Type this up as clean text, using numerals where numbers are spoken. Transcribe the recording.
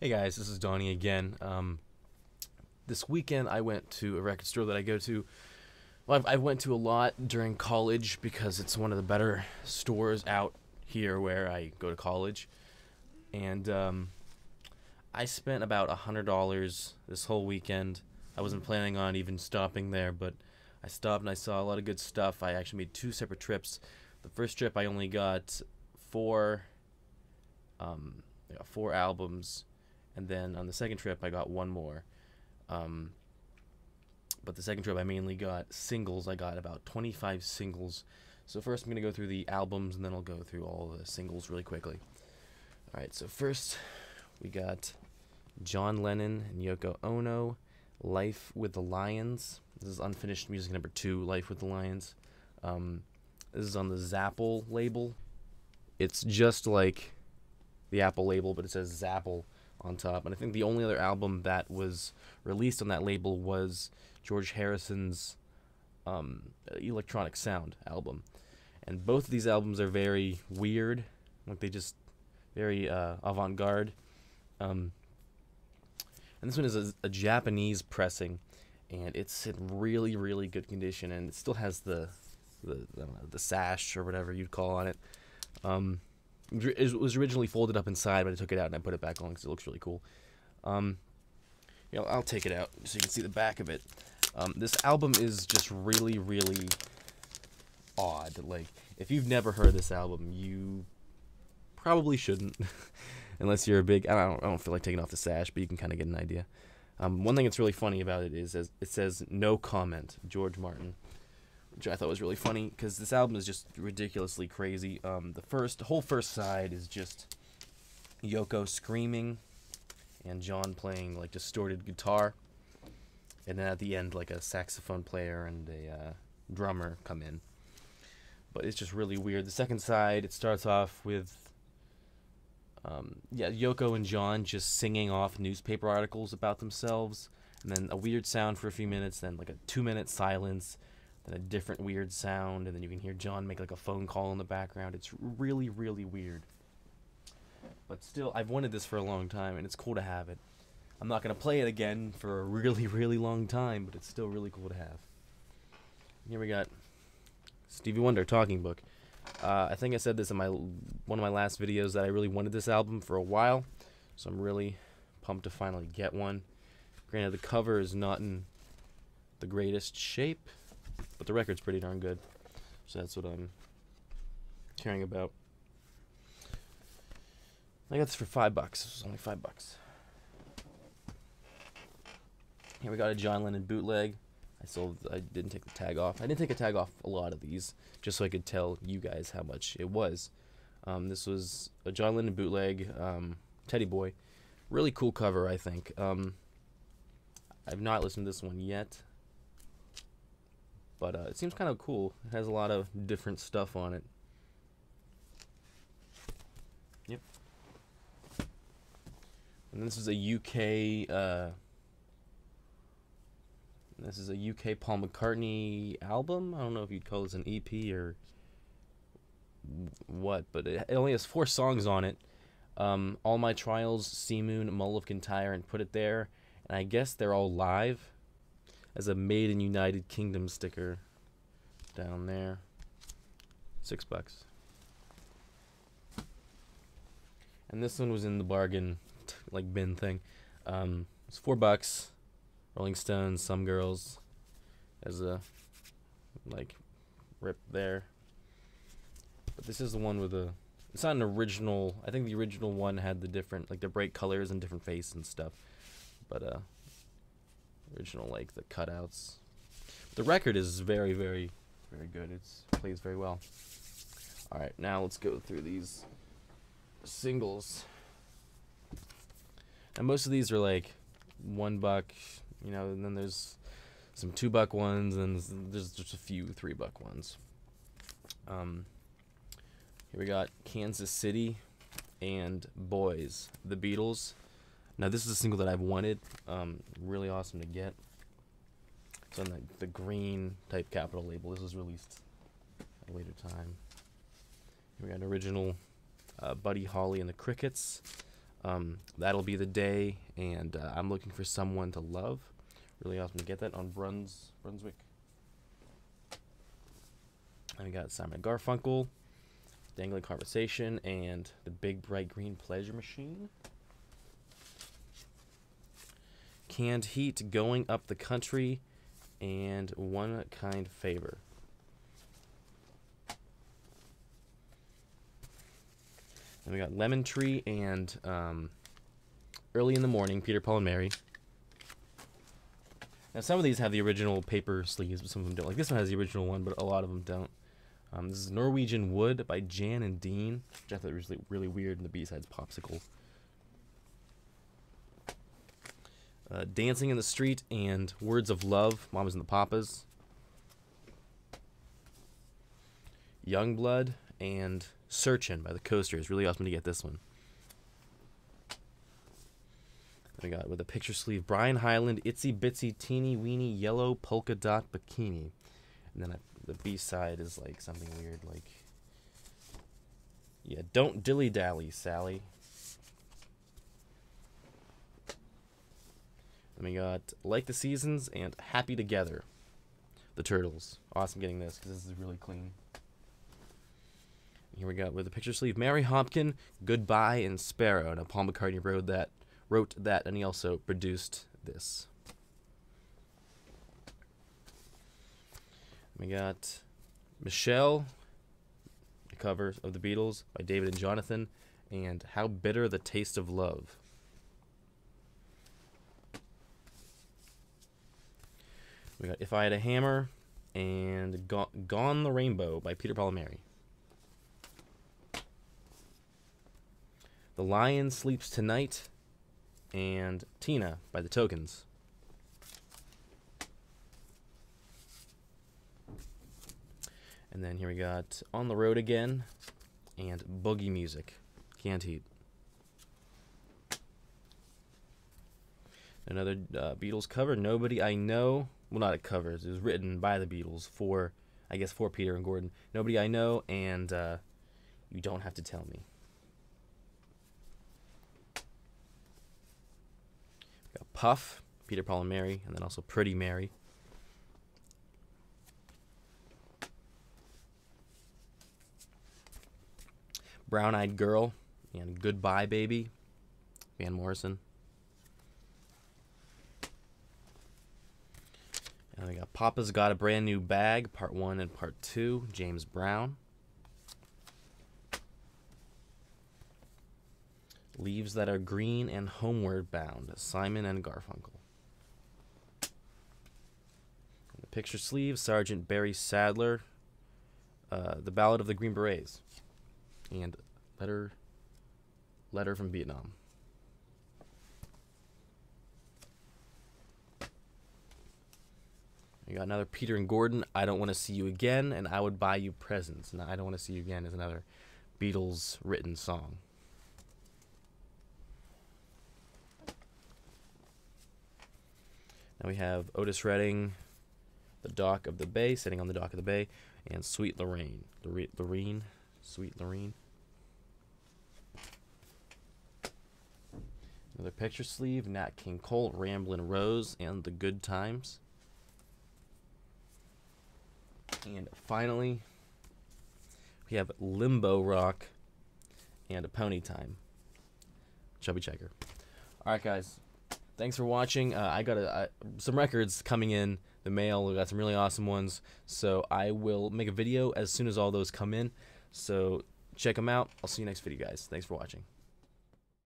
Hey guys, this is Donnie again. This weekend I went to a record store that I go to. Well, I went to a lot during college because it's one of the better stores out here where I go to college. And I spent about $100 this whole weekend. I wasn't planning on even stopping there, but I stopped and I saw a lot of good stuff. I actually made two separate trips. The first trip I only got four, um, four albums, and then on the second trip I got one more. Um, but the second trip I mainly got singles. I got about 25 singles. So first I'm gonna go through the albums, and then I'll go through all the singles really quickly. All right. So first we got John Lennon and Yoko Ono, "Life with the Lions." This is unfinished music number 2, "Life with the Lions." Um, this is on the Zapple label. It's just like the Apple label, but it says Zapple on top. And I think the only other album that was released on that label was George Harrison's Electronic Sound album. And both of these albums are very weird, like they just very avant-garde. Um, and this one is a Japanese pressing, and it's in really, really good condition, and it still has I don't know, the sash or whatever you'd call on it. Um, it was originally folded up inside, but I took it out and I put it back on because it looks really cool. Um, I'll take it out so you can see the back of it. This album is just really, really odd. Like, if you've never heard this album, you probably shouldn't, unless you're a big. I don't feel like taking off the sash, but you can kind of get an idea. One thing that's really funny about it is it says "No comment, George Martin," which I thought was really funny because this album is just ridiculously crazy. The whole first side is just Yoko screaming and John playing like distorted guitar, and then at the end like a saxophone player and a drummer come in. But it's just really weird. The second side, it starts off with Yoko and John just singing off newspaper articles about themselves, and then a weird sound for a few minutes, then like a 2-minute silence, then a different weird sound, and then you can hear John make like a phone call in the background. It's really, really weird. But still, I've wanted this for a long time, and it's cool to have it. I'm not gonna play it again for a really, really long time, but it's still really cool to have. Here we got Stevie Wonder, "Talking Book." I think I said this in one of my last videos that I really wanted this album for a while, so I'm really pumped to finally get one. Granted, the cover is not in the greatest shape, but the record's pretty darn good, so that's what I'm caring about. I got this for $5. This was only $5. Here we got a John Lennon bootleg. I didn't take the tag off. I didn't take a tag off a lot of these, just so I could tell you guys how much it was. This was a John Lennon bootleg, Teddy Boy. Really cool cover, I think. I've not listened to this one yet, but it seems kind of cool. It has a lot of different stuff on it. Yep. And this is a UK. This is a UK Paul McCartney album. I don't know if you'd call this an EP or what, but it only has 4 songs on it. "All My Trials," "Sea Moon," "Mull of Kintyre," and "Put It There." And I guess they're all live, as a "Made in United Kingdom" sticker down there. $6. And this one was in the bargain, like bin thing. It's $4. Rolling Stones, "Some Girls," as a like rip there. But this is the one with the. It's not an original. I think the original one had the different, like the bright colors and different face and stuff. But original like the cutouts. The record is very, very, very good. It plays very well. All right, now let's go through these singles. And most of these are like $1. And then there's some $2 ones, and there's just a few $3 ones. Here we got "Kansas City" and "Boys," the Beatles. Now this is a single that I've wanted. Really awesome to get. It's on the green type Capitol label. This was released at a later time. Here we got an original Buddy Holly and the Crickets. That'll Be the Day, and I'm Looking for Someone to Love. Really awesome to get that on Brunswick. And we got Simon Garfunkel, Dangling Conversation, and The Big Bright Green Pleasure Machine. Canned Heat, Going Up the Country, and One Kind Favor. And we got Lemon Tree and Early in the Morning, Peter, Paul, and Mary. Now, some of these have the original paper sleeves, but some of them don't. Like this one has the original one, but a lot of them don't. This is Norwegian Wood by Jan and Dean, which I thought was really weird, and the B-side's Popsicle. Dancing in the Street and Words of Love, Mamas and the Papas. Youngblood and Searchin' by the Coasters. Really awesome to get this one. We got with a picture sleeve, Brian Hyland, Itsy Bitsy Teeny Weeny Yellow Polka Dot Bikini. And then the B-side is like something weird, like, yeah, Don't Dilly Dally, Sally. And we got Like the Seasons and Happy Together, the Turtles. Awesome getting this because this is really clean. Here we got with a picture sleeve, Mary Hopkin, Goodbye, and Sparrow. Now Paul McCartney wrote that, and he also produced this. We got Michelle, the cover of the Beatles by David and Jonathan, and How Bitter the Taste of Love. We got If I Had a Hammer and Gone the Rainbow by Peter, Paul, and Mary. The Lion Sleeps Tonight and Tina by the Tokens. And then here we got On the Road Again and Boogie Music, Canned Heat. Another Beatles cover, Nobody I Know. Well, not a cover. It was written by the Beatles for Peter and Gordon. Nobody I Know and You Don't Have to Tell Me. We got Puff, Peter, Paul, and Mary, and then also Pretty Mary. Brown Eyed Girl and Goodbye Baby, Van Morrison. And we got Papa's Got a Brand New Bag, Part 1 and Part 2, James Brown. Leaves That Are Green and Homeward Bound, Simon and Garfunkel. And the picture sleeve, Sergeant Barry Sadler, The Ballad of the Green Berets, and Letter from Vietnam. We got another Peter and Gordon, I Don't Want to See You Again, and I Would Buy You Presents. Now, I Don't Want to See You Again is another Beatles written song. Now we have Otis Redding, The Dock of the Bay, Sitting on the Dock of the Bay, and Sweet Lorraine. Sweet Lorraine. Another picture sleeve, Nat King Cole, Ramblin' Rose, and The Good Times. And finally, we have Limbo Rock and A Pony Time, Chubby Checker. Alright guys, thanks for watching. I got some records coming in the mail. We got some really awesome ones, so I will make a video as soon as all those come in. So check them out. I'll see you next video, guys. Thanks for watching.